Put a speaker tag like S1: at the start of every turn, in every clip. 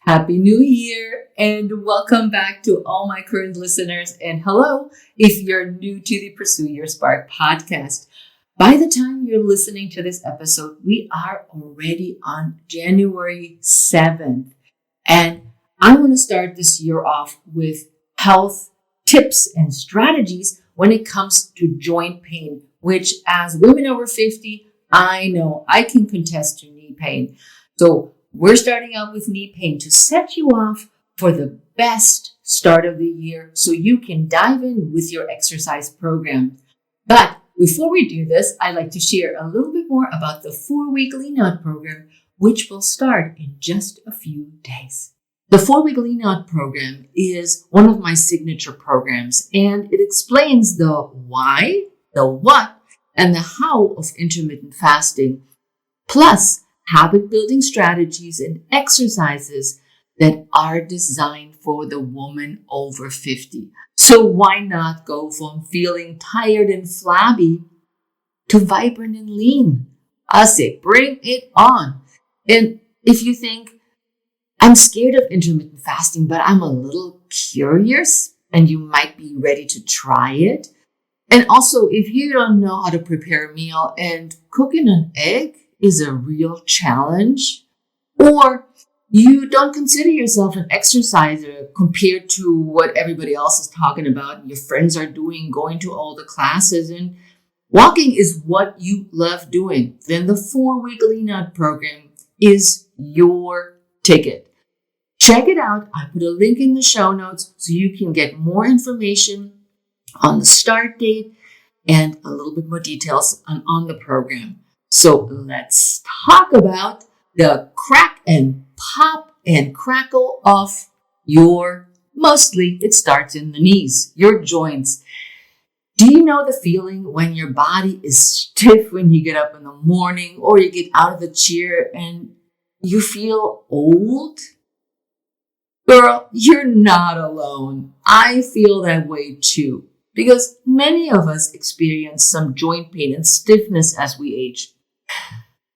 S1: Happy New Year and welcome back to all my current listeners. And hello, if you're new to the Pursue Your Spark podcast. By the time you're listening to this episode, we are already on January 7th. And I want to start this year off with health tips and strategies when it comes to joint pain, which as women over 50, I know I can contest to knee pain. So we're starting out with knee pain to set you off for the best start of the year so you can dive in with your exercise program. But before we do this, I'd like to share a little bit more about the 4-week Lean Out program, which will start in just a few days. The 4-week Lean Out program is one of my signature programs, and it explains the why, the what, and the how of intermittent fasting, plus habit-building strategies and exercises that are designed for the woman over 50. So why not go from feeling tired and flabby to vibrant and lean? I say, bring it on. And if you think, I'm scared of intermittent fasting, but I'm a little curious, and you might be ready to try it. And also, if you don't know how to prepare a meal and cooking an egg is a real challenge, or you don't consider yourself an exerciser compared to what everybody else is talking about, your friends are doing, going to all the classes, and walking is what you love doing, then the 4-week Lean Out program is your ticket. Check it out. I put a link in the show notes so you can get more information on the start date and a little bit more details on the program. So let's talk about the crack and pop and crackle of mostly it starts in the knees, your joints. Do you know the feeling when your body is stiff when you get up in the morning or you get out of the chair and you feel old? Girl, you're not alone. I feel that way too, because many of us experience some joint pain and stiffness as we age.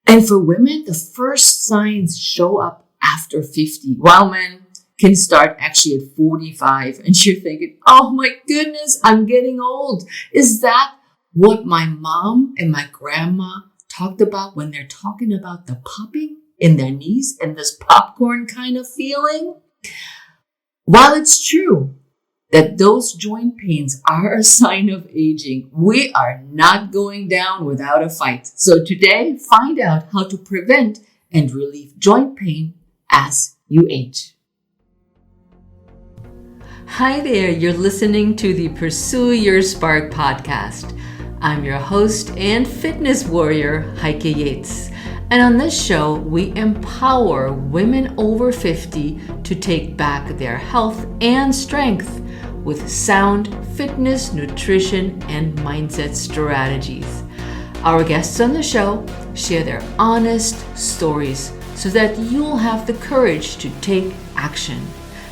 S1: And for women, the first signs show up after 50, while men can start actually at 45. And you're thinking, oh my goodness, I'm getting old. Is that what my mom and my grandma talked about when they're talking about the popping in their knees and this popcorn kind of feeling? While it's true that those joint pains are a sign of aging, we are not going down without a fight. So today, find out how to prevent and relieve joint pain as you age. Hi there, you're listening to the Pursue Your Spark podcast. I'm your host and fitness warrior, Heike Yates. And on this show, we empower women over 50 to take back their health and strength with sound fitness, nutrition, and mindset strategies. Our guests on the show share their honest stories so that you'll have the courage to take action,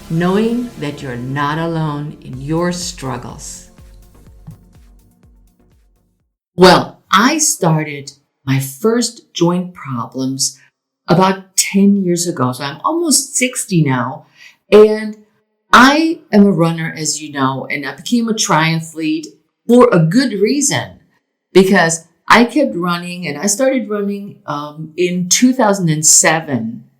S1: knowing that you're not alone in your struggles. Well, I started my first joint problems about 10 years ago. So I'm almost 60 now. And I am a runner, as you know, and I became a triathlete for a good reason, because I kept running, and I started running in 2007.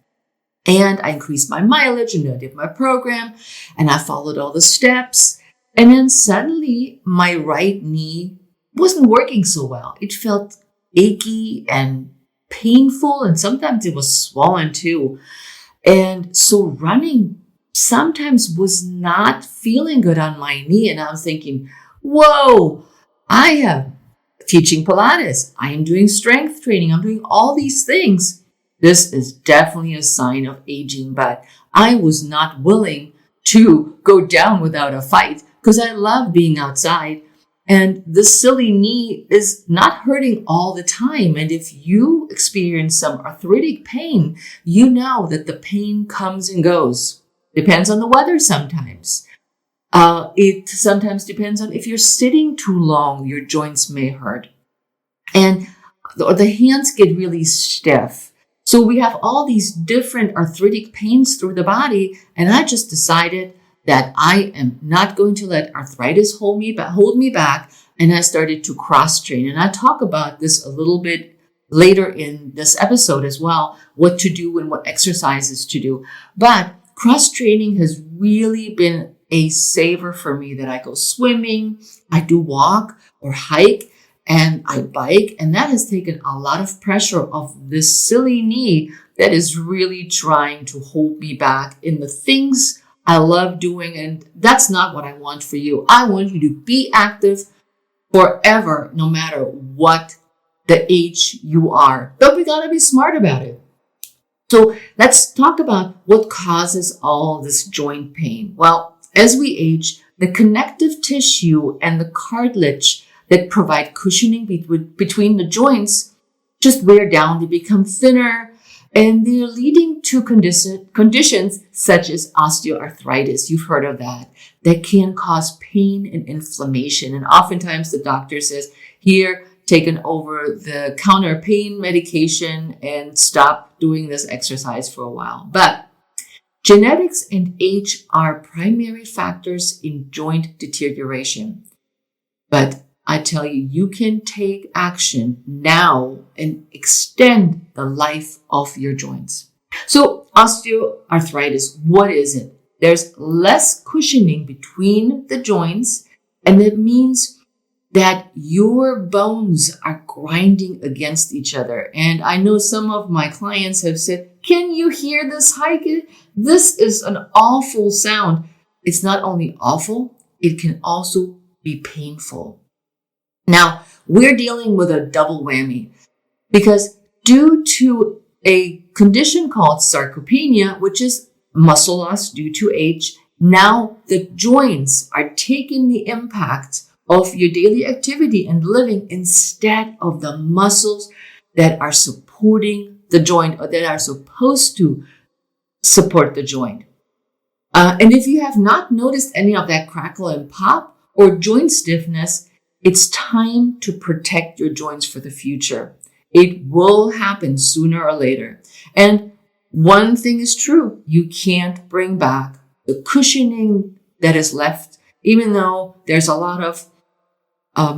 S1: And I increased my mileage, and I did my program, and I followed all the steps. And then suddenly my right knee wasn't working so well. It felt achy and painful, and sometimes it was swollen too. And so running sometimes was not feeling good on my knee. And I was thinking, whoa, I am teaching Pilates. I am doing strength training. I'm doing all these things. This is definitely a sign of aging, but I was not willing to go down without a fight because I love being outside. And this silly knee is not hurting all the time. And if you experience some arthritic pain, you know that the pain comes and goes. Depends on the weather sometimes. It sometimes depends on if you're sitting too long, your joints may hurt. And the hands get really stiff. So we have all these different arthritic pains through the body. And I just decided that I am not going to let arthritis hold me back. And I started to cross train. And I talk about this a little bit later in this episode as well, what to do and what exercises to do. But cross training has really been a saver for me, that I go swimming, I do walk or hike, and I bike. And that has taken a lot of pressure off this silly knee that is really trying to hold me back in the things I love doing. And that's not what I want for you. I want you to be active forever, no matter what the age you are. But we gotta be smart about it. So let's talk about what causes all this joint pain. Well, as we age, the connective tissue and the cartilage that provide cushioning between the joints just wear down. They become thinner, and they're leading to conditions such as osteoarthritis. You've heard of that. That can cause pain and inflammation. And oftentimes the doctor says, here, take an over-the-counter pain medication and stop doing this exercise for a while. But genetics and age are primary factors in joint deterioration. But I tell you, you can take action now and extend the life of your joints. So osteoarthritis, what is it? There's less cushioning between the joints, and that means that your bones are grinding against each other. And I know some of my clients have said, can you hear this, Heike? This is an awful sound. It's not only awful, it can also be painful. Now, we're dealing with a double whammy because due to a condition called sarcopenia, which is muscle loss due to age, now the joints are taking the impact of your daily activity and living instead of the muscles that are supporting the joint or that are supposed to support the joint. And if you have not noticed any of that crackle and pop or joint stiffness, it's time to protect your joints for the future. It will happen sooner or later. And one thing is true, you can't bring back the cushioning that is left, even though there's a lot of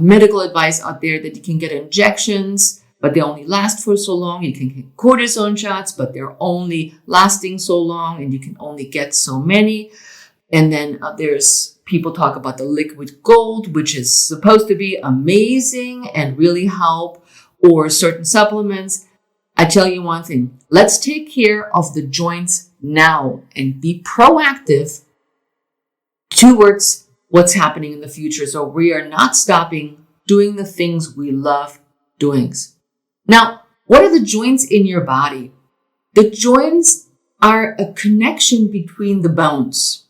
S1: medical advice out there that you can get injections, but they only last for so long. You can get cortisone shots, but they're only lasting so long, and you can only get so many. And then there's people talk about the liquid gold, which is supposed to be amazing and really help, or certain supplements. I tell you one thing, let's take care of the joints now and be proactive towards what's happening in the future. So we are not stopping doing the things we love doing. Now, what are the joints in your body? The joints are a connection between the bones.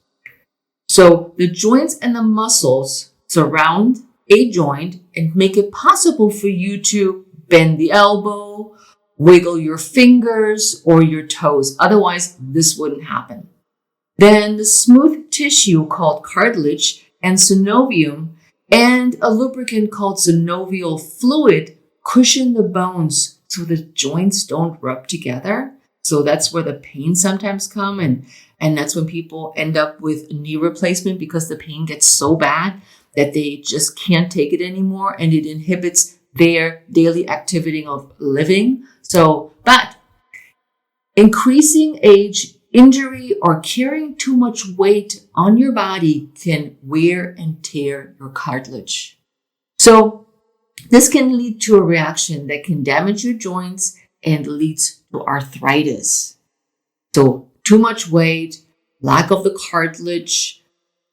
S1: So the joints and the muscles surround a joint and make it possible for you to bend the elbow, wiggle your fingers or your toes. Otherwise, this wouldn't happen. Then the smooth tissue called cartilage and synovium and a lubricant called synovial fluid cushion the bones so the joints don't rub together. So that's where the pain sometimes come, and that's when people end up with knee replacement because the pain gets so bad that they just can't take it anymore, and it inhibits their daily activity of living. So, but increasing age, injury, or carrying too much weight on your body can wear and tear your cartilage. So this can lead to a reaction that can damage your joints and leads to arthritis. So too much weight, lack of the cartilage.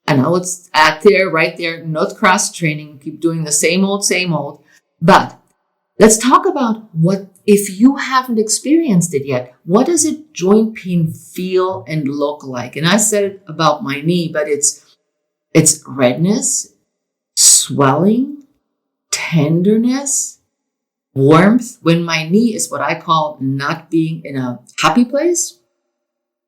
S1: I know it's out there, right there, not cross training, keep doing the same old. But let's talk about what, if you haven't experienced it yet, what does a joint pain feel and look like? And I said it about my knee, but it's redness, swelling, tenderness, warmth. When my knee is what I call not being in a happy place,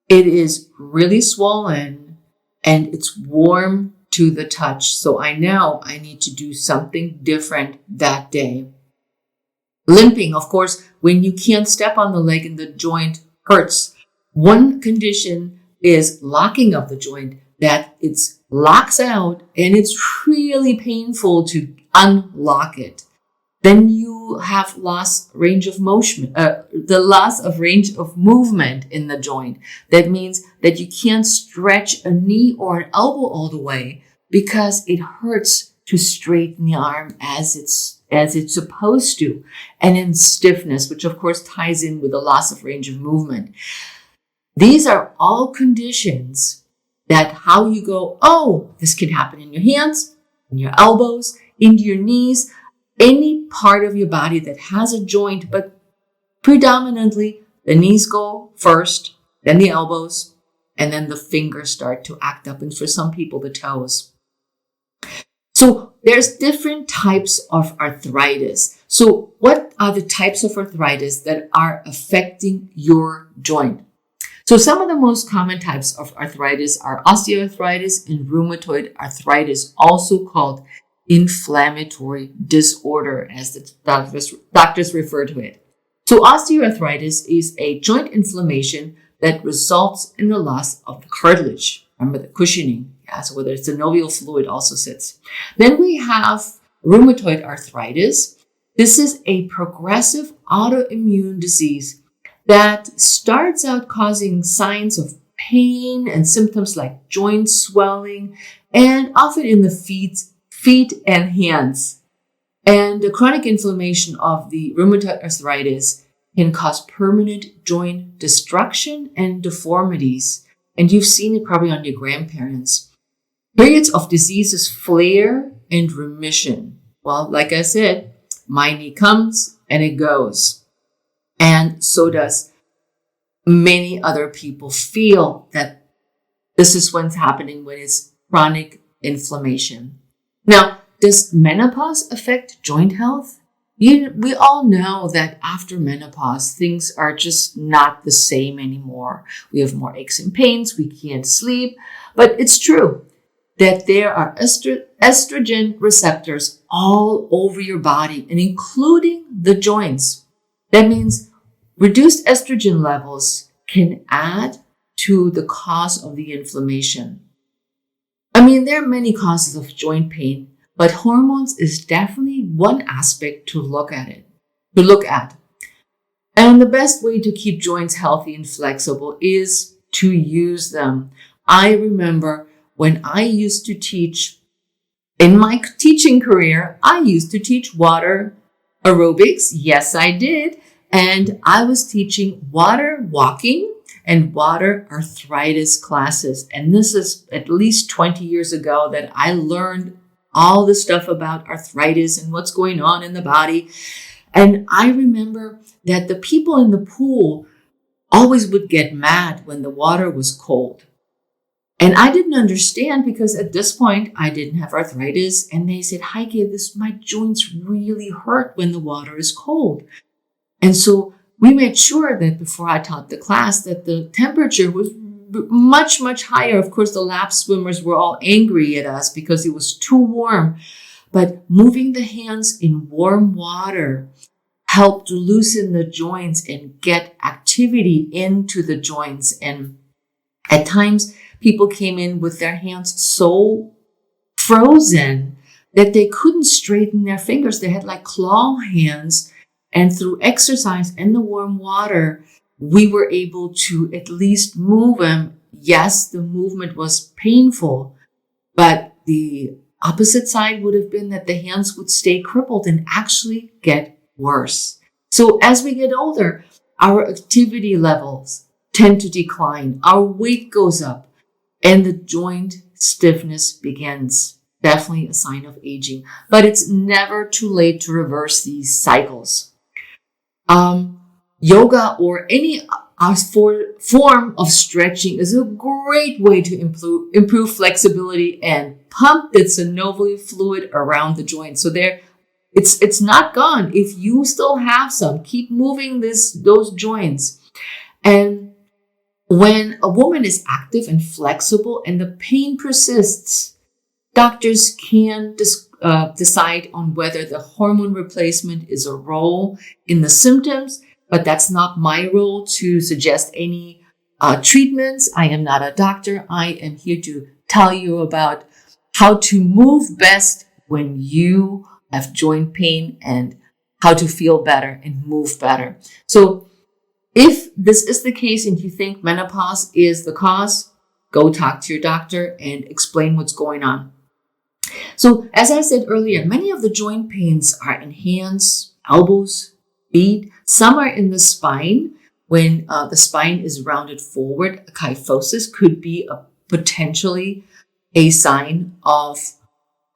S1: it is really swollen and it's warm to the touch. So I know I need to do something different that day. Limping, of course, when you can't step on the leg and the joint hurts. One condition is locking of the joint, that it locks out and it's really painful to unlock it. Then you have the loss of range of movement in the joint. That means that you can't stretch a knee or an elbow all the way because it hurts to straighten the arm as it's supposed to. And then stiffness, which of course ties in with the loss of range of movement. These are all conditions that how you go, oh, this can happen in your hands, in your elbows, into your knees, any part of your body that has a joint, but predominantly the knees go first, then the elbows, and then the fingers start to act up, and for some people, the toes. So there's different types of arthritis. So what are the types of arthritis that are affecting your joint? So some of the most common types of arthritis are osteoarthritis and rheumatoid arthritis, also called inflammatory disorder, as the doctors refer to it. So osteoarthritis is a joint inflammation that results in the loss of the cartilage. Remember the cushioning. Yeah, so whether it's synovial fluid also sits. Then we have rheumatoid arthritis. This is a progressive autoimmune disease that starts out causing signs of pain and symptoms like joint swelling, and often in the feet and hands. And the chronic inflammation of the rheumatoid arthritis can cause permanent joint destruction and deformities. And you've seen it probably on your grandparents. Periods of diseases flare and remission. Well, like I said, my knee comes and it goes. And so does many other people feel that this is what's happening when it's chronic inflammation. Now, does menopause affect joint health? We all know that after menopause, things are just not the same anymore. We have more aches and pains, we can't sleep, but it's true that there are estrogen receptors all over your body and including the joints. That means reduced estrogen levels can add to the cause of the inflammation. I mean, there are many causes of joint pain, but hormones is definitely one aspect to look at. And the best way to keep joints healthy and flexible is to use them. I remember when I used to teach, in my teaching career, I used to teach water aerobics. Yes, I did. And I was teaching water walking and water arthritis classes. And this is at least 20 years ago that I learned all the stuff about arthritis and what's going on in the body. And I remember that the people in the pool always would get mad when the water was cold. And I didn't understand because at this point I didn't have arthritis. And they said, Heike, my joints really hurt when the water is cold. And so we made sure that before I taught the class that the temperature was much, much higher. Of course, the lap swimmers were all angry at us because it was too warm. But moving the hands in warm water helped to loosen the joints and get activity into the joints. And at times, people came in with their hands so frozen that they couldn't straighten their fingers. They had like claw hands. And through exercise and the warm water, we were able to at least move them. Yes, the movement was painful, but the opposite side would have been that the hands would stay crippled and actually get worse. So as we get older, our activity levels tend to decline. Our weight goes up and the joint stiffness begins. Definitely a sign of aging, but it's never too late to reverse these cycles. Yoga or any form of stretching is a great way to improve flexibility and pump the synovial fluid around the joint. So it's not gone. If you still have some, keep moving those joints. And when a woman is active and flexible and the pain persists, doctors can decide on whether the hormone replacement is a role in the symptoms, but that's not my role to suggest any treatments. I am not a doctor. I am here to tell you about how to move best when you have joint pain and how to feel better and move better. So if this is the case and you think menopause is the cause, go talk to your doctor and explain what's going on. So as I said earlier, many of the joint pains are in hands, elbows, feet. Some are in the spine. When the spine is rounded forward, a kyphosis could be potentially a sign of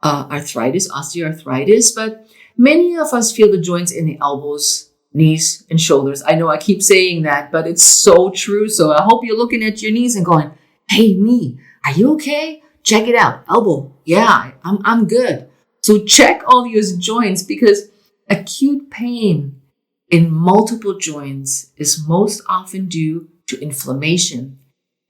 S1: arthritis, osteoarthritis. But many of us feel the joints in the elbows, knees, and shoulders. I know I keep saying that, but it's so true. So I hope you're looking at your knees and going, hey, knee, are you okay? Check it out. Elbow. Yeah, I'm good. So check all your joints, because acute pain in multiple joints is most often due to inflammation.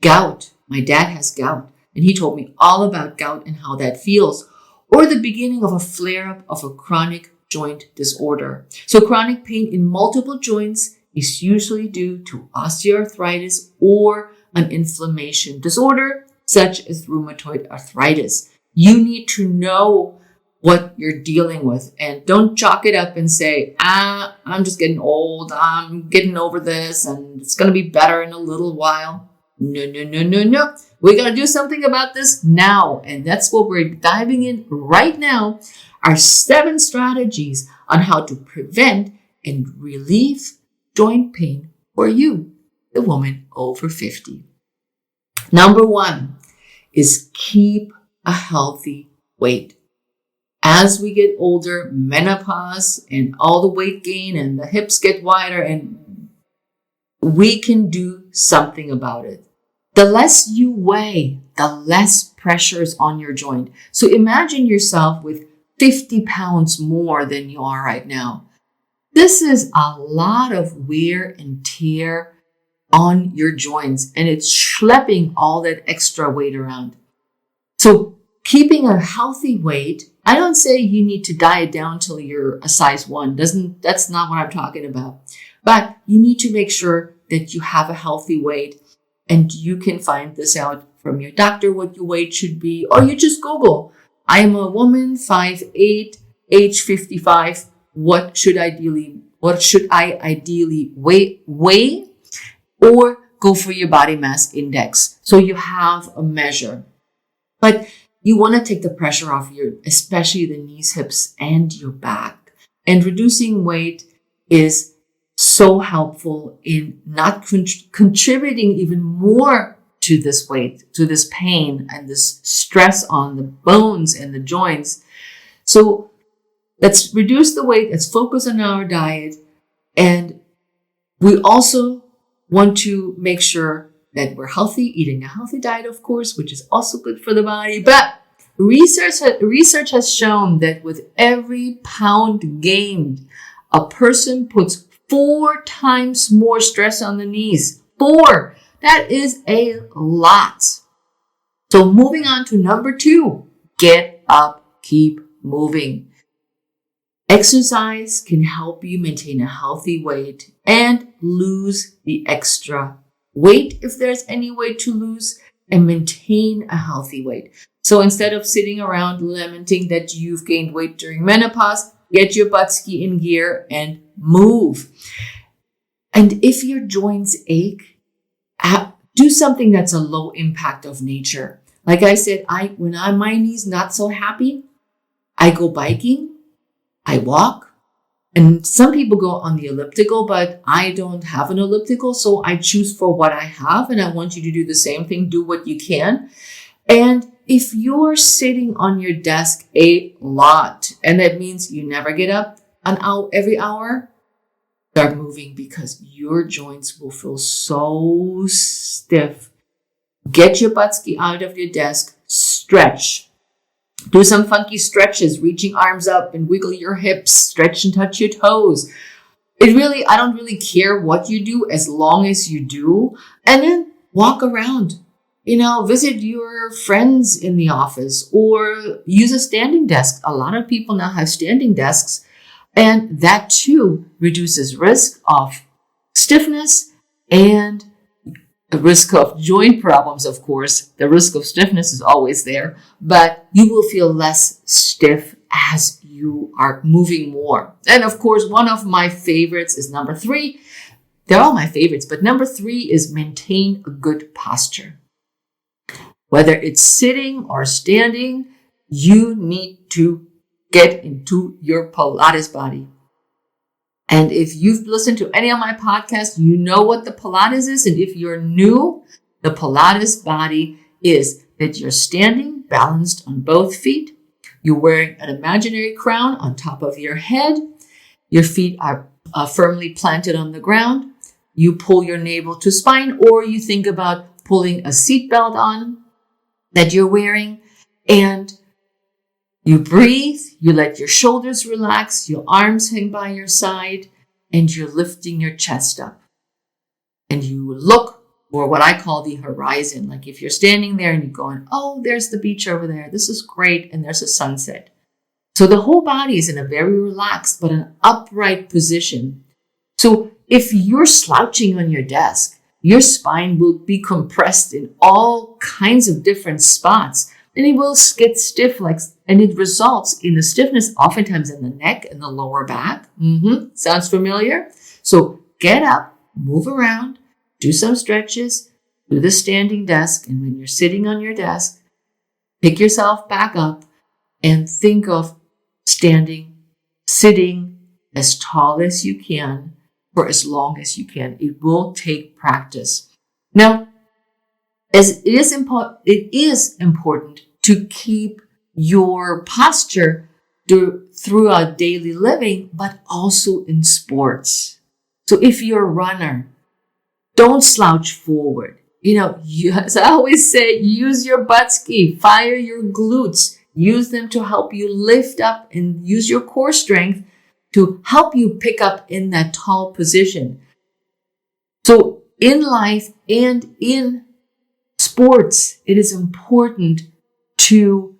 S1: Gout. My dad has gout, and he told me all about gout and how that feels, or the beginning of a flare-up of a chronic joint disorder. So chronic pain in multiple joints is usually due to osteoarthritis or an inflammation disorder, such as rheumatoid arthritis. You need to know what you're dealing with, and don't chalk it up and say, I'm just getting old, I'm getting over this, and it's going to be better in a little while. No. We got to do something about this now, and that's what we're diving in right now. Our 7 strategies on how to prevent and relieve joint pain for you, the woman over 50. Number 1 is keep a healthy weight. As we get older, menopause and all the weight gain and the hips get wider, and we can do something about it. The less you weigh, the less pressure is on your joint. So imagine yourself with 50 pounds more than you are right now. This is a lot of wear and tear on your joints, and it's schlepping all that extra weight around. So keeping a healthy weight, I don't say you need to diet down till you're a size 1. That's not what I'm talking about. But you need to make sure that you have a healthy weight, and you can find this out from your doctor, what your weight should be, or you just Google, I'm a woman, 5'8", age 55. What should I ideally weigh? Or go for your body mass index, so you have a measure. But you want to take the pressure off especially the knees, hips, and your back. And reducing weight is so helpful in not contributing even more to this weight, to this pain and this stress on the bones and the joints. So let's reduce the weight. Let's focus on our diet. And we also want to make sure that we're healthy, eating a healthy diet, of course, which is also good for the body. But research has shown that with every pound gained, a person puts 4 times more stress on the knees. 4. That is a lot. So moving on to number 2, get up, keep moving. Exercise can help you maintain a healthy weight and lose the extra weight if there's any weight to lose, and maintain a healthy weight. So instead of sitting around lamenting that you've gained weight during menopause, get your buttski in gear and move. And if your joints ache, do something that's a low impact of nature. Like I said, when my knee's not so happy, I go biking, I walk. And some people go on the elliptical, but I don't have an elliptical, so I choose for what I have, and I want you to do the same thing. Do what you can. And if you're sitting on your desk a lot, and that means you never get up every hour, start moving, because your joints will feel so stiff. Get your buttski out of your desk, stretch. Do some funky stretches, reaching arms up and wiggle your hips, stretch and touch your toes. I don't really care what you do as long as you do. And then walk around. visit your friends in the office or use a standing desk. A lot of people now have standing desks, and that too reduces risk of stiffness and the risk of joint problems. Of course, the risk of stiffness is always there, but you will feel less stiff as you are moving more. And of course, one of my favorites is number 3. They're all my favorites, but number 3 is maintain a good posture. Whether it's sitting or standing, you need to get into your Pilates body. And if you've listened to any of my podcasts, you know what the Pilates is. And if you're new, the Pilates body is that you're standing balanced on both feet. You're wearing an imaginary crown on top of your head. Your feet are firmly planted on the ground. You pull your navel to spine, or you think about pulling a seatbelt on that you're wearing, and you breathe, you let your shoulders relax, your arms hang by your side, and you're lifting your chest up. And you look for what I call the horizon. Like if you're standing there and you're going, oh, there's the beach over there. This is great. And there's a sunset. So the whole body is in a very relaxed but an upright position. So if you're slouching on your desk, your spine will be compressed in all kinds of different spots. And it will get stiff, and it results in the stiffness oftentimes in the neck and the lower back. Sounds familiar? So get up, move around, do some stretches, do the standing desk. And when you're sitting on your desk, pick yourself back up and think of standing, sitting as tall as you can for as long as you can. It will take practice. Now, as it is important to keep your posture throughout daily living, but also in sports. So if you're a runner, don't slouch forward. As I always say, use your butt ski, fire your glutes, use them to help you lift up and use your core strength to help you pick up in that tall position. So in life and in sports, it is important to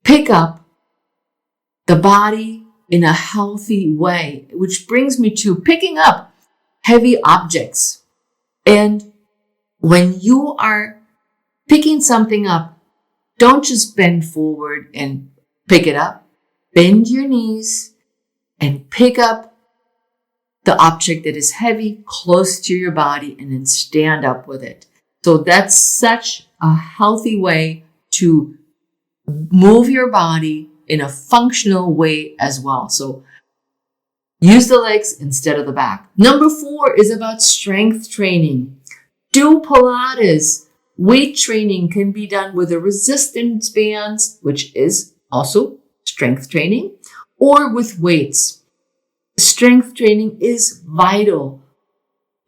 S1: pick up the body in a healthy way, which brings me to picking up heavy objects. And when you are picking something up, don't just bend forward and pick it up. Bend your knees and pick up the object that is heavy close to your body and then stand up with it. So that's such a healthy way to move your body in a functional way as well. So use the legs instead of the back. Number 4 is about strength training. Do Pilates. Weight training can be done with a resistance bands, which is also strength training, or with weights. Strength training is vital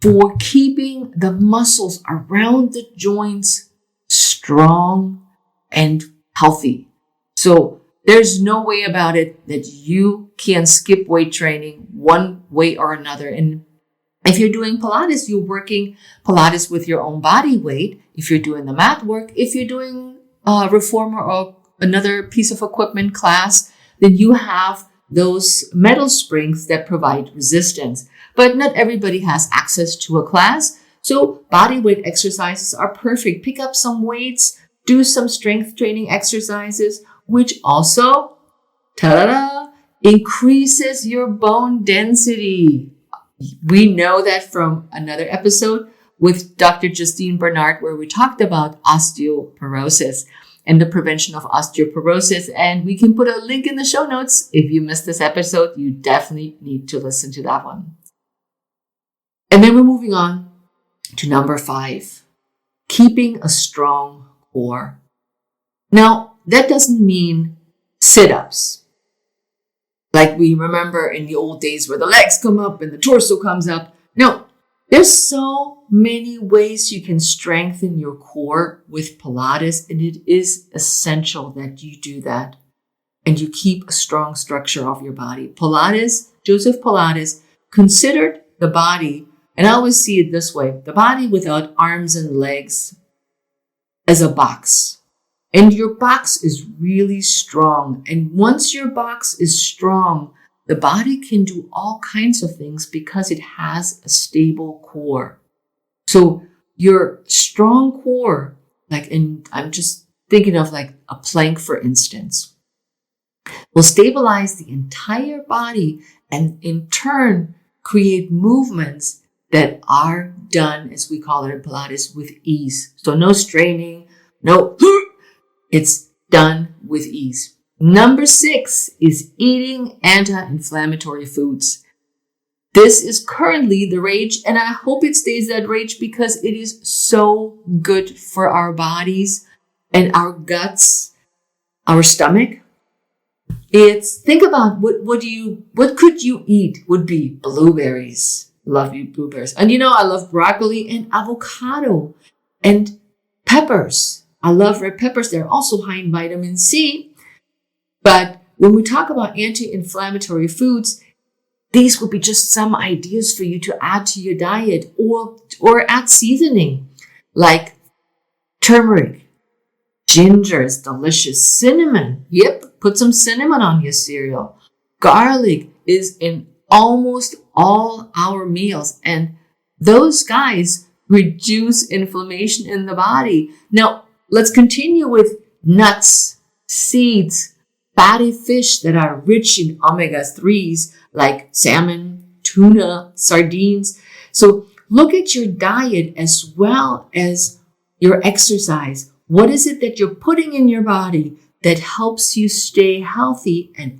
S1: for keeping the muscles around the joints strong and healthy. So there's no way about it that you can skip weight training one way or another. And if you're doing Pilates, you're working Pilates with your own body weight. If you're doing the mat work, if you're doing a reformer or another piece of equipment class, then you have those metal springs that provide resistance. But not everybody has access to a class. So body weight exercises are perfect. Pick up some weights, do some strength training exercises, which also, ta-da, increases your bone density. We know that from another episode with Dr. Justine Bernard, where we talked about osteoporosis and the prevention of osteoporosis. And we can put a link in the show notes. If you missed this episode, you definitely need to listen to that one. And then we're moving on to number 5, keeping a strong core. Now, that doesn't mean sit-ups. Like we remember in the old days where the legs come up and the torso comes up. No, there's so many ways you can strengthen your core with Pilates, and it is essential that you do that and you keep a strong structure of your body. Pilates, Joseph Pilates, considered the body, and I always see it this way, the body without arms and legs as a box. And your box is really strong. And once your box is strong, the body can do all kinds of things because it has a stable core. So your strong core, I'm just thinking of like a plank, for instance, will stabilize the entire body and in turn create movements that are done, as we call it in Pilates, with ease. So no straining, no, it's done with ease. Number 6 is eating anti-inflammatory foods. This is currently the rage, and I hope it stays that rage because it is so good for our bodies and our guts, our stomach. Think about what could you eat would be blueberries. Love you blueberries. And I love broccoli and avocado and peppers. I love red peppers. They're also high in vitamin C. But when we talk about anti-inflammatory foods, these would be just some ideas for you to add to your diet or add seasoning like turmeric. Ginger is delicious. Cinnamon. Yep, put some cinnamon on your cereal. Garlic is in almost all our meals. And those guys reduce inflammation in the body. Now, let's continue with nuts, seeds, fatty fish that are rich in omega-3s like salmon, tuna, sardines. So look at your diet as well as your exercise. What is it that you're putting in your body that helps you stay healthy and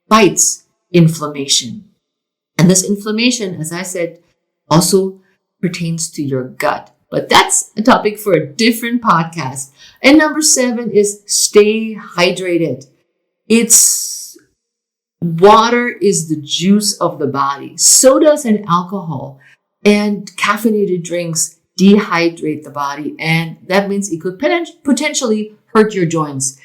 S1: fights inflammation? And this inflammation, as I said, also pertains to your gut. But that's a topic for a different podcast. And number 7 is stay hydrated. Water is the juice of the body. Sodas and alcohol and caffeinated drinks dehydrate the body. And that means it could potentially hurt your joints.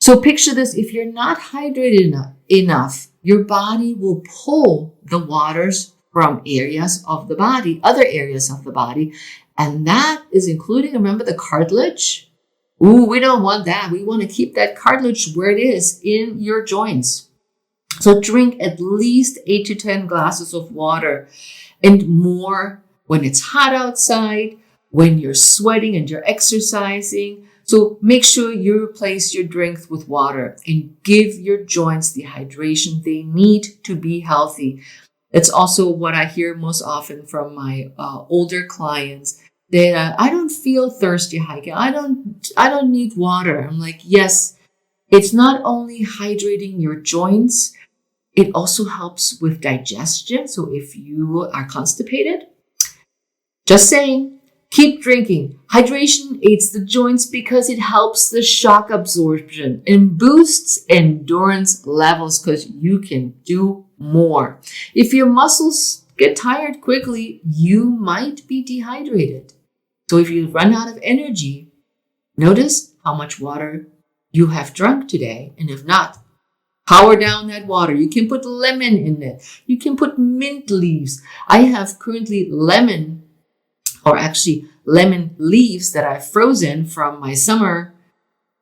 S1: So picture this. If you're not hydrated enough, your body will pull the waters from areas of the body, other areas of the body. And that is including, remember, the cartilage? Ooh, we don't want that. We want to keep that cartilage where it is in your joints. So drink at least 8 to 10 glasses of water and more when it's hot outside, when you're sweating and you're exercising. So make sure you replace your drinks with water and give your joints the hydration they need to be healthy. It's also what I hear most often from my older clients, that I don't feel thirsty hiking. I don't need water. I'm like, yes, it's not only hydrating your joints, it also helps with digestion. So if you are constipated, just saying, keep drinking. Hydration aids the joints because it helps the shock absorption and boosts endurance levels because you can do more. If your muscles get tired quickly, you might be dehydrated. So if you run out of energy, notice how much water you have drunk today. And if not, power down that water. You can put lemon in it. You can put mint leaves. I have currently lemon leaves that I've frozen from my summer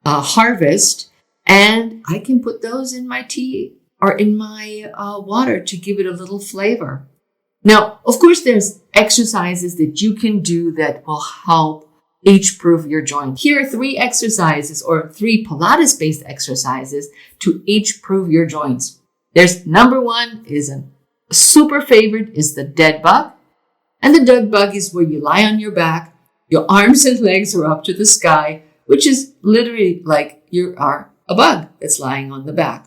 S1: harvest. And I can put those in my tea or in my water to give it a little flavor. Now, of course, there's exercises that you can do that will help age-proof your joint. Here are 3 exercises or 3 Pilates-based exercises to age-proof your joints. There's number 1 is a super favorite is the dead bug. And the dead bug is where you lie on your back, your arms and legs are up to the sky, which is literally like you are a bug that's lying on the back.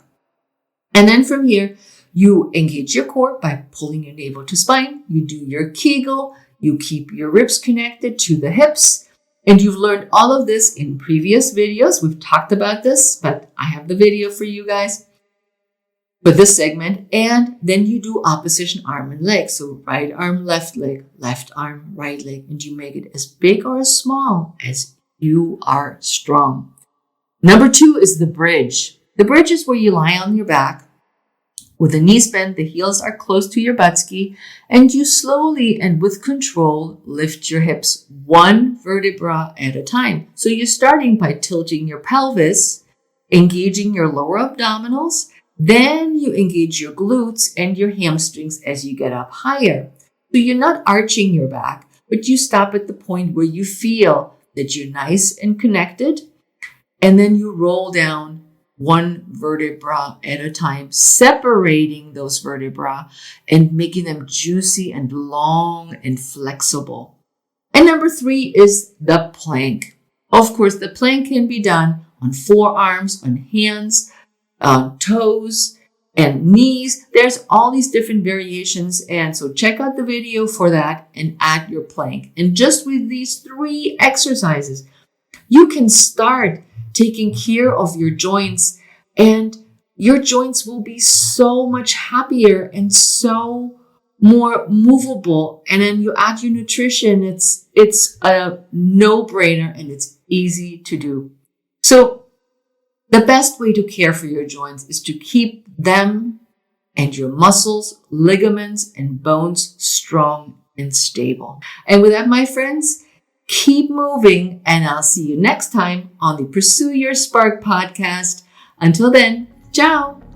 S1: And then from here, you engage your core by pulling your navel to spine. You do your Kegel. You keep your ribs connected to the hips. And you've learned all of this in previous videos. We've talked about this, but I have the video for you guys for this segment. And then you do opposition arm and leg. So right arm, left leg, left arm, right leg. And you make it as big or as small as you are strong. Number 2 is the bridge. The bridge is where you lie on your back With the knees bent, the heels are close to your buttski, and you slowly and with control lift your hips one vertebra at a time. So you're starting by tilting your pelvis, engaging your lower abdominals, then you engage your glutes and your hamstrings as you get up higher. So you're not arching your back, but you stop at the point where you feel that you're nice and connected, and then you roll down one vertebra at a time, separating those vertebrae and making them juicy and long and flexible. And number 3 is the plank. Of course, the plank can be done on forearms, on hands, on toes, and knees. There's all these different variations. And so check out the video for that and add your plank. And just with these 3 exercises, you can start taking care of your joints, and your joints will be so much happier and so more movable. And then you add your nutrition. It's a no-brainer and it's easy to do. So the best way to care for your joints is to keep them and your muscles, ligaments, and bones strong and stable. And with that, my friends, keep moving, and I'll see you next time on the Pursue Your Spark podcast. Until then, ciao.